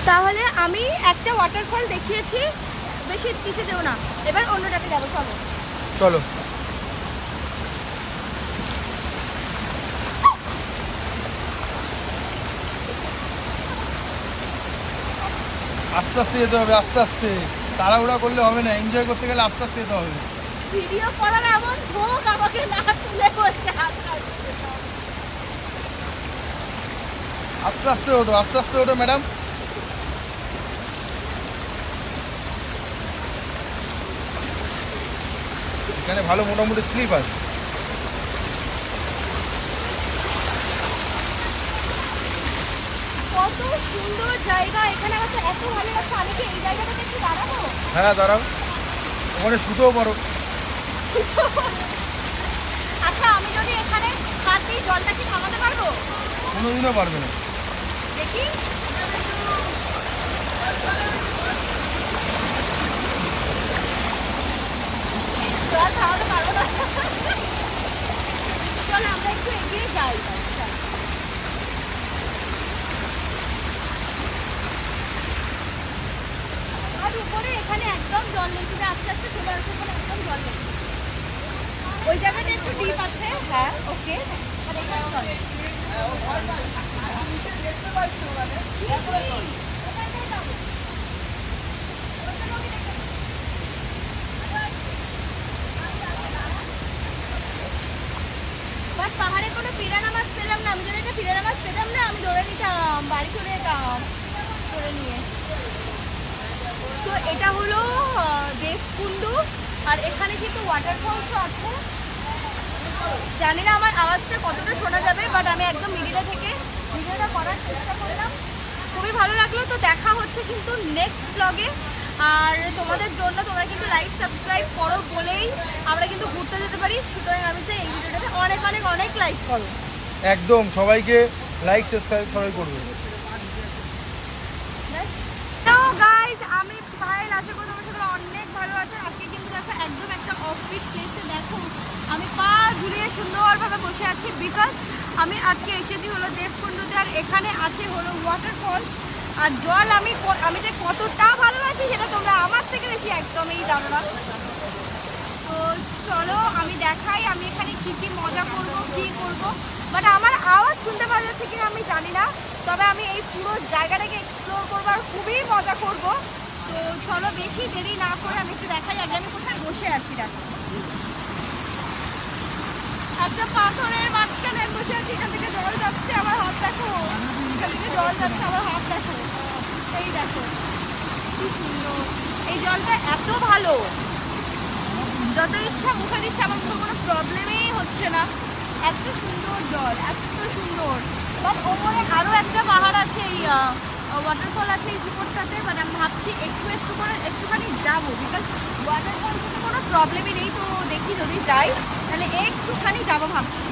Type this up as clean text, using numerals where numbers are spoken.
তাহলে আমি একটা ওয়াটারফল দেখিয়েছি, বেশি কিছু দেও না, এবার অন্যটাতে যাবো। চলো চলো। আস্তে আস্তে যেতে হবে, আস্তে আস্তে, তাড়াহুড়া করলে হবে না, এনজয় করতে গেলে আস্তে আস্তে যেতে হবে। ভিডিও করার এমন ঝোঁক আমাকে না তুলে বলতে, আস্তে আস্তে ওঠো, আস্তে আস্তে ওঠো ম্যাডাম। এখানে ভালো মোটামুটি স্লিপ আছে। কত সুন্দর জায়গা, এখানে আমার তো এত ভালো লাগছে। আমি কি এই জায়গাটাতে একটু দাঁড়াবো? হ্যাঁ দাঁড়াও, ওখানে শুতেও পারো। আচ্ছা, আমি যদি এখানে হাত দিয়ে জলটা কি থামাতে পারবো? কোনোদিনও পারবে না। দেখি, জল থামাতে পারবো না। চলো আমরা একটু এগিয়ে যাই। আর উপরে এখানে একদম জল নেই, তুমি আস্তে আস্তে চলে আসবে, এখানে একদম জল নেই। ওই জায়গাটা একটু ডিপ আছে। হ্যাঁ ওকে, আর এখানে জল নেই। বাট পাহাড়ে কোনো পিরানা মাছ পেলাম না। আমি যদি একটা পিরানা মাছ পেতাম না, আমি ধরে নিতাম, বাড়ি চলে যেতাম ধরে নিয়ে। তো এটা হলো দেবকুণ্ডু, আর এখানে কিন্তু ওয়াটারফলসও আছে। জানি না আমার আওয়াজটা কতটা শোনা যাবে, বাট আমি একদম মিডিলে থেকে ভিডিওটা করার চেষ্টা করলাম। খুবই ভালো লাগলো। তো দেখা হচ্ছে কিন্তু নেক্সট ব্লগে। আর তোমাদের জন্য তোমরা কিন্তু লাইক সাবস্ক্রাইব করো বলেই আমরা কিন্তু ঘুরতে যেতে পারি। সুতরাং আমি চাই এই ভিডিওটাতে অনেক অনেক অনেক লাইক করো। একদম সবাইকে লাইক সাবস্ক্রাইব সবাই করবে। তো গাইস, আমি ফাইল আশা করি তোমার সাথে অনেক ভালো আছে। আজকে কিন্তু দেখো একদম একটা অফবিট প্লেসে দেখো আমি পা ঝুলিয়ে সুন্দরভাবে বসে আছি, বিকজ আমি আজকে এসেছি হলো দেবকুণ্ডুতে। আর এখানে আছে হলো ওয়াটারফল, আর জল আমি যে কতটা ভালোবাসি সেটা তোমরা আমার থেকে বেশি একদমই জানো না। তো চলো আমি দেখাই আমি এখানে কী কী মজা করব, কী করব। বাট আমার আওয়াজ শুনতে পাওয়া যাচ্ছে কি আমি জানি না, তবে আমি এই পুরো জায়গাটাকে এক্সপ্লোর করবো আর খুবই মজা করব। তো চলো বেশি দেরি না করে আমি একটু দেখাই আগে আমি কোথায় বসে আছি। দেখো একটা পাথরের মাঝখানে বসে আছি, এখান থেকে জল যাচ্ছে, আমার হাত দেখো, এখান থেকে জল যাচ্ছে, আমার হাত দেখো, এই দেখো কি সুন্দর। এই জলটা এত ভালো, যত ইচ্ছা মুখে দিচ্ছে, আমার মুখে কোনো প্রবলেমই হচ্ছে না। এত সুন্দর জল, এত সুন্দর। বাট ওপরে আরও একটা পাহাড় আছে, এই ওয়াটারফল আছে এই উপরটাতে। মানে আমি ভাবছি একটুখানি যাবো, বিকজ ওয়াটারফল কিন্তু কোনো প্রবলেমই নেই। তো দেখি যদি যাই তাহলে একটুখানি যাবো ভাবছি।